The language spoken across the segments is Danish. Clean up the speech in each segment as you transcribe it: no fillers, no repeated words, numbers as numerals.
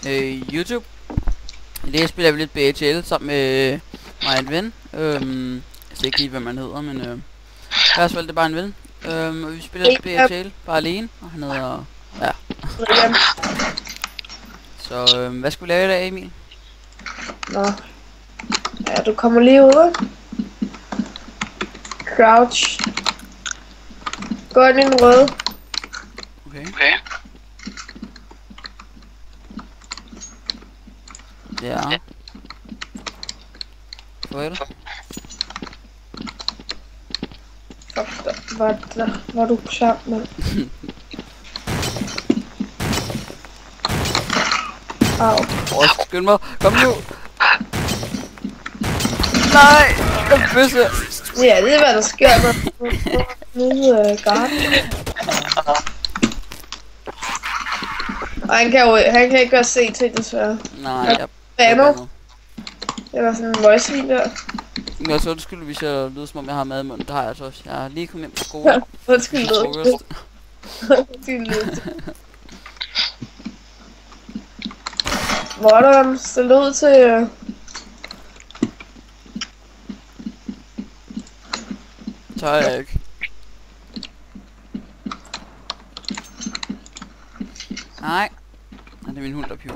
YouTube. I det her spiller vi lidt BHL sammen med mig og en ven. Jeg ved ikke lige, hvad man hedder, men i hvert fald det er bare en ven. Og vi spiller lidt BHL, bare alene, og han hedder... Ja. Så hvad skal vi lave i dag, Emil? Nå. Ja, du kommer lige ud. Crouch. Gå ind i den røde. Okay. Ja. Hvad er det? Fuck da. Var du klar, mand? Au. Skynd mig. Kom nu. Nej. Den bøsse. Ja, det er hvad der sker, når nu guard. Og han kan ikke gøre CT desværre. Nej, jeg bandet. Det var sådan en voice der. Jeg er så undskyld, hvis jeg lyder som om jeg har mad i munden. Det har jeg altså også. Jeg har lige kommet hjem fra skole. Ja, undskyld lyder. Hvordan ser det ud til... Tør jeg ikke. Nej. Det er min hund, der piver.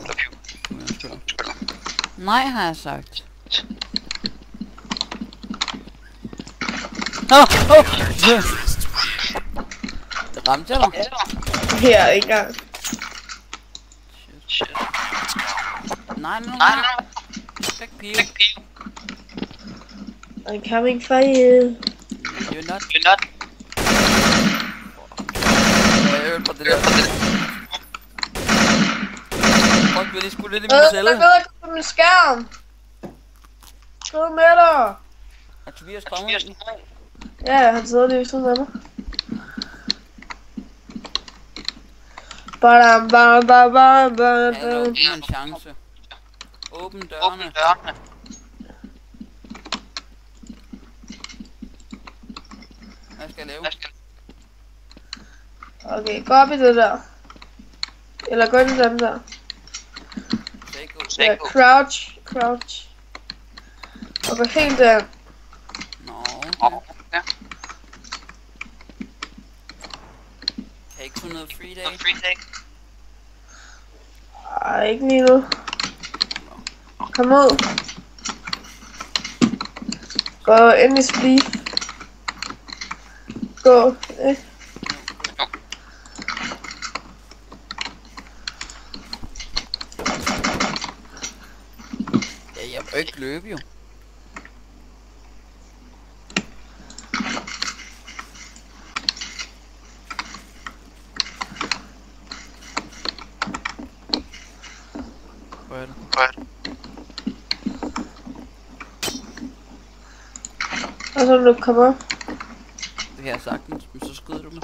Nej, har jeg sagt. Det ramte jeg dig. Her, ikke engang. Shit. Nej. Back peel. I'm coming for you. You're not. Jeg hørte på det der. Fuck, vil I sgu lidt i min celle? Jeg ved på min skærm. Skrid med dig. Er Tobias kommet? Ja, han sidder lige ved siden af mig. Bam. Hallo, giv mig en chance. Åbn dørene. Hvad skal jeg lave? Okay, gå op i det der. Eller gå ind i dem der. Ja, crouch. Og gå helt der. Nå, okay. Kan jeg ikke få noget free day? Ej, ikke lige nu. Kom ud. Gå ind i spleef. Gå, ikke? Ja, jeg må ikke løbe jo. Hvad er det? Og så du kommer op. Det kan jeg sagtens, men så skyder du mig.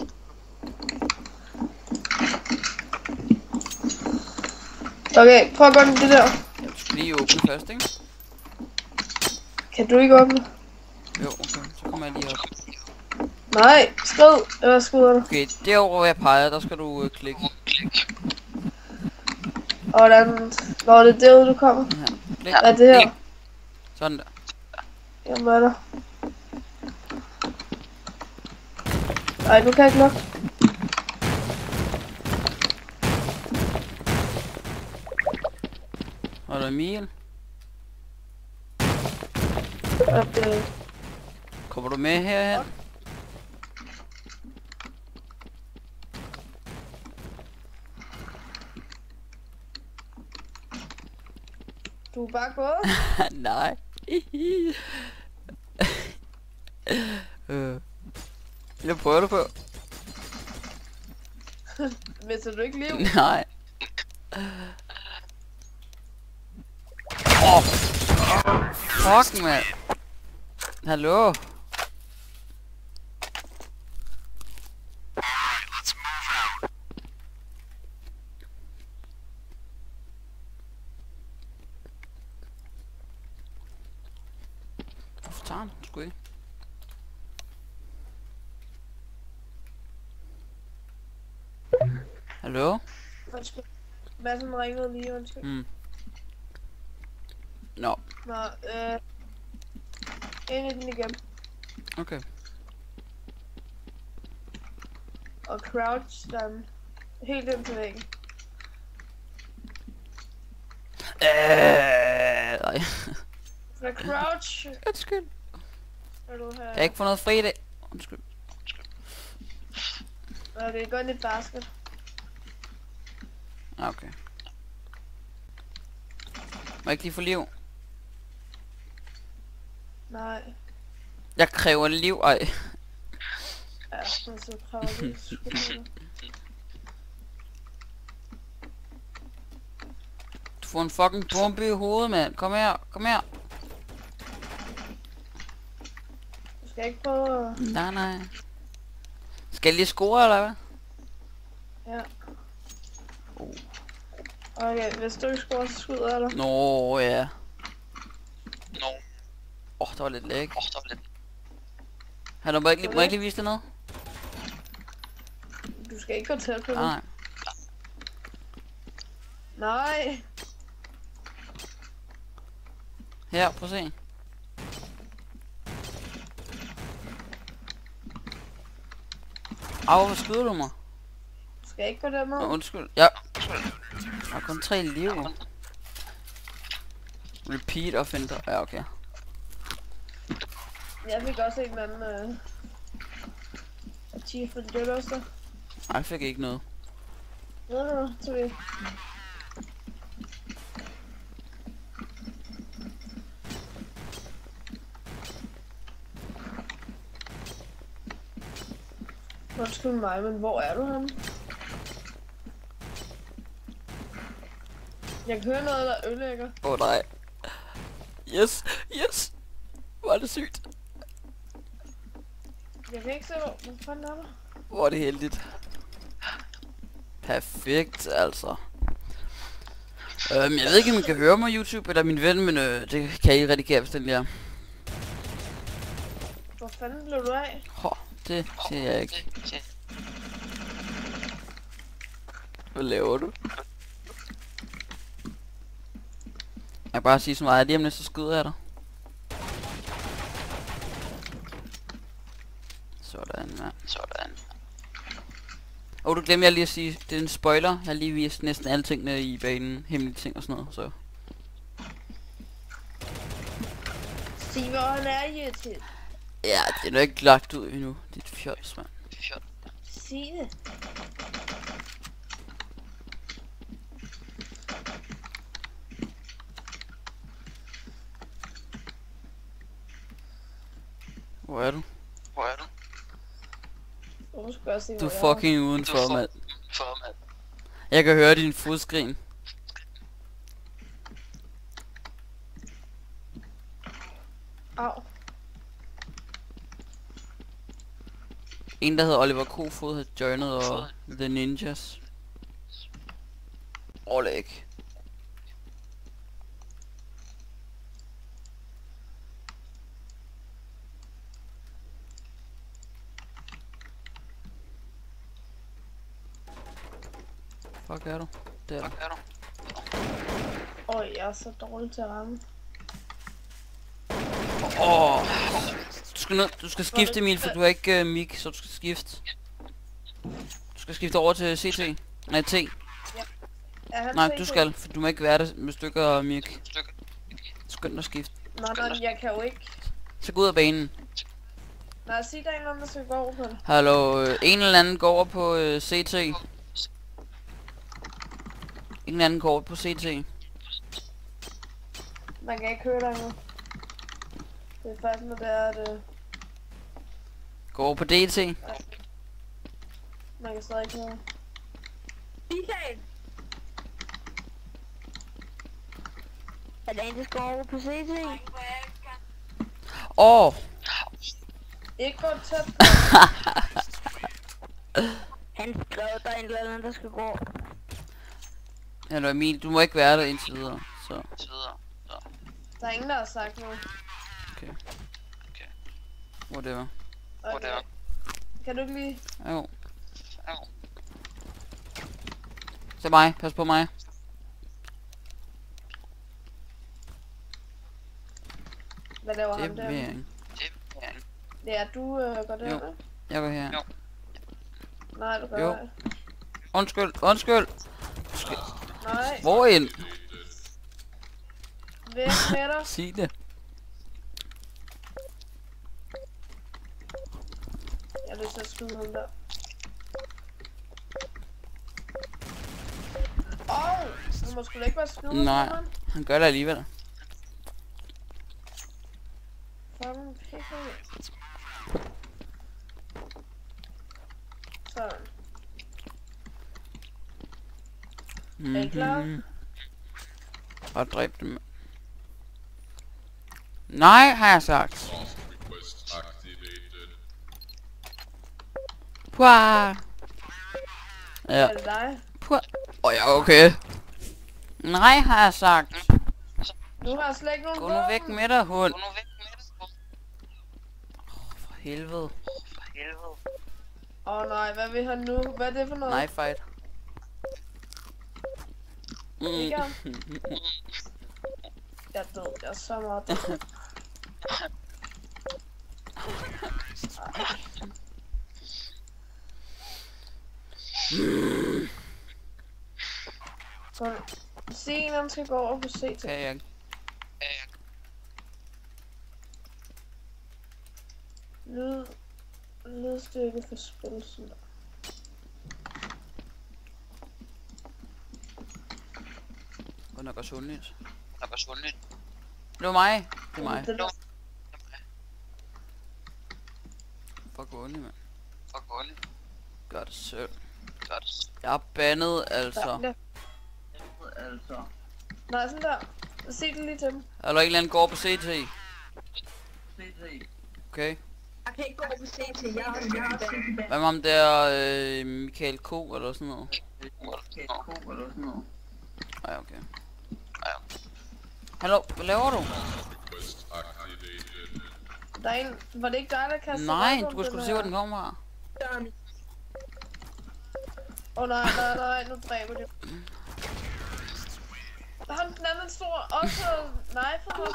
Okay, prøv at gå ind i det der. Jeg skal lige åbne først, ikke? Kan du ikke åbne? Jo, okay. Så kommer jeg lige op. Nej, skrid. Eller skyder du? Okay, derovre hvor jeg peger, der skal du klikke. Og hvordan... Hvor er det derude, du kommer? Ja, klik. Hvad er det her? Sådan der. Jamen, hvad er der? Ej, nu kan jeg ikke lukke. Og der er Emil. Okay. Kommer du med herhen? Du er bare gået? Nej. Jeg prøver det på. Mister du ikke liv? Nej. Fuck, mand. Hallo. Hvorfor tager han sgu ikke? Hallo? Madsen ringede lige, undskyld. Nå. Nå, ind i den igen. Okay. Og crouch den helt ind til væggen. Nej. Så crouch. Undskyld. Skal du have... Jeg har ikke fået noget fri i dag. Undskyld. Okay, gå ind i et basket. Okay. Må jeg ikke lige få liv? Nej. Jeg kræver liv, ej. Ja, så prøver jeg lige. Du får en fucking bombe i hovedet, mand. Kom her, kom her. Du skal ikke prøve... Nej. Skal jeg lige score, eller hvad? Ja. Okay, hvis du ikke scorer, så skyder jeg dig. Nå, ja. Der var lidt læg. Må jeg ikke lige vise dig noget? Du skal ikke gå tæt på det. Nej. Nej. Her, prøv at se. Hvorfor skyder du mig? Du skal ikke gå der med. Undskyld. Ja. Jeg har kun 3 liv. Repeat offender. Ja, okay. Jeg fik også en anden achievement, det også der. Nej, jeg fik ikke noget. Ved du, Tobi? Undskyld mig, men hvor er du henne? Jeg kan høre noget, der ødelægger. Nej. Yes. Hvor er det sygt. Jeg kan ikke se, hvor fanden er der? Hvor er det heldigt. Perfekt, altså. Jeg ved ikke, om I kan høre mig YouTube eller min ven, men det kan I redigere, hvis den er. Hvor fanden blev du af? Det siger jeg ikke. Hvad laver du? Jeg kan bare sige så meget, at lige om lidt, så skyder jeg dig. Sådan, mand. Du glemte jeg lige at sige, det er en spoiler. Jeg har lige vist næsten alle tingene i banen, hemmelige ting og sådan noget, så. Sig, hvor han er irriteret. Ja, det er nok ikke lagt ud endnu. Det er et fjols, mand. Sig det. Hvor er du? Du er fucking udenfor, mand. Jeg kan høre din fodskrin. Au. En, der hedder Oliver Kofod, havde joinet og The Ninjas. Overlæg. Fuck er du? Der er du. Jeg er så dårlig til at ramme. Du skal skifte, Emil, for du har ikke mic, så du skal skifte. Du skal skifte over til CT. Nej, T. Ja, nej, du skal, for du må ikke være der med stykker og mic. Skynd dig at skifte. Nej, jeg kan jo ikke. Så gå ud af banen. Nej, sig der en eller anden, der skal gå over på det. Hallo, en eller anden går over på CT. En anden går over på CT. Man kan ikke høre dig nu. Det er faktisk når det er at... Gå over på DT. Ja. Man kan stadig ikke høre. Michael! Er der en, der skal over på CT? Ikke gå tæt. Han skrev, der er en eller anden, der skal gå. Hallo Emil, du må ikke være der indtil videre. Så. Der er ingen, der har sagt noget. Okay. Whatever. Okay. Kan du ikke lige... Jo. Se mig, pas på mig. Hvad laver han Det der? ved jeg ikke. Ja, du går der, ikke? Jeg går her. Nej, du gør Jo. ikke. Undskyld. Nej, Hvor ind? væk med dig. Sig det. Jeg har lyst til at skyde ham der. Han må sgu da ikke være skyde. Nej, han gør det alligevel. Fucking pikker. Sådan. Er I klar? Og dræb dem. Nej, har jeg sagt. Pua. Ja. Er det dig? Pua. Ja, okay. Nej, har jeg sagt. Du har slet ikke nogen Gå nu væk med dig, hund. For helvede. Nej, hvad vil han nu? Hvad er det for noget? Nej, fight. Ikke? Jeg er død. Jeg er så meget død. Så scenen skal gå over på CT. Kan jeg. Lydstyrke for spilsen. Hun er godt sundligt. Det var mig. Det er mig. Fuck only, mand. Gør det selv. Jeg er bandet, altså. Nej, sådan der. Se det lige til dem. Er der ikke en eller anden går på CT? Okay. Jeg kan ikke gå på CT, jeg har CT. Hvad med ham der, Michael K. eller sådan noget? Ej, okay. Hallo, hvad laver du? Der er en... Var det ikke dig, der kastede? Nej, du kan sgu se, hvor den kommer fra. Nej, nu dræber det. Han den anden stor også knife mig.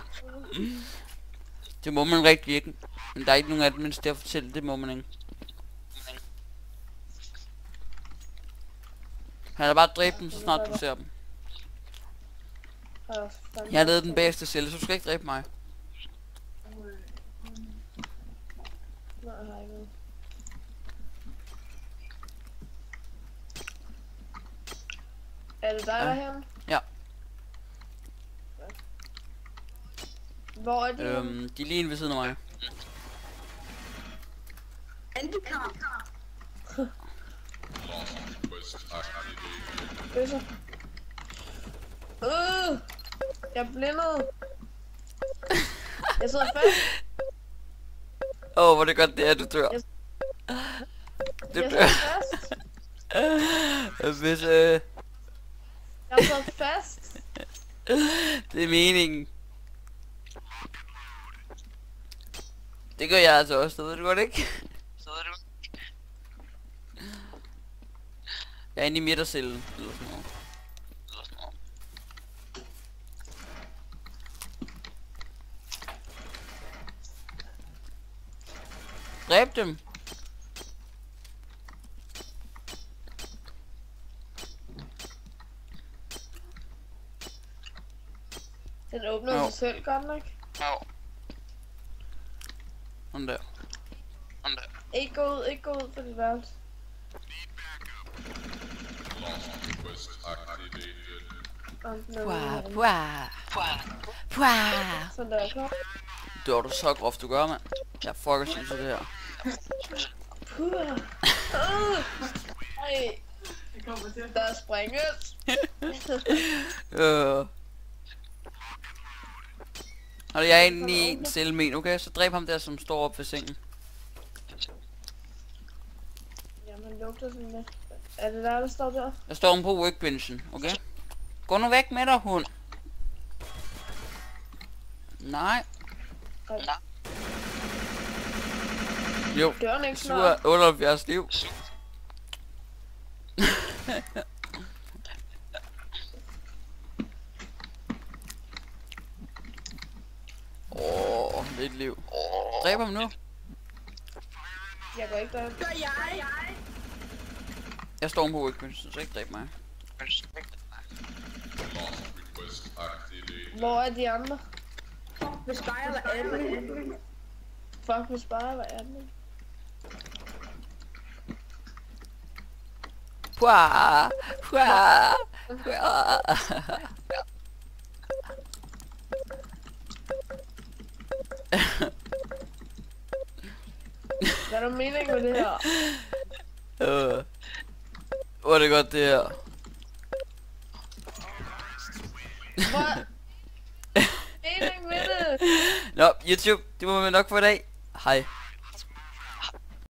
Det må man rigtig ikke. Men der er ikke nogen admins der at fortælle, det må man ikke. Han har bare dræbt dem, så snart du ser dem. Jeg har lavet den bageste celle, så du skal ikke dræbe mig. Er det dig derhen? Ja. Hvor er de? De er lige inde ved siden af mig. Jeg er blindet. Jeg sidder fast. Hvor det godt det er, du dør. Du Jeg dør. sidder fast. Hvis Jeg sidder fast. det er meningen. Det gør jeg altså også, det ved du godt ikke? Jeg er inde i midtercellen, eller sådan noget. Dræb dem. Den åbner sig selv godt nok. Sådan der. Ikke gå ud for det værelse. Sådan der, klar. Det var du så groft, du gør, mand. Jeg fucker sig til det her. Ej. Der er springet. Og jeg er inde i en celle, okay? Så dræb ham der, som står op ved sengen. Jamen, lugter sådan lidt. Er det der står der? Jeg står omme på workbenchen, okay? Gå nu væk med dig, hund. Nej. Jo, Dør den ikke snart? 78 liv. et liv. Dræb ham nu. Jeg går ikke derhen. Gør jeg? Jeg står på workbench, så ikke dræb mig. Hvor er de andre? Hvis Spire var admin. Fuck, hvis bare var admin. Hua! Hua! Hua! Hvad er der mening med det her? Hvor er det godt det her. Hvad? Mening med det? Nå, YouTube, det må vi nok for i dag. Hej.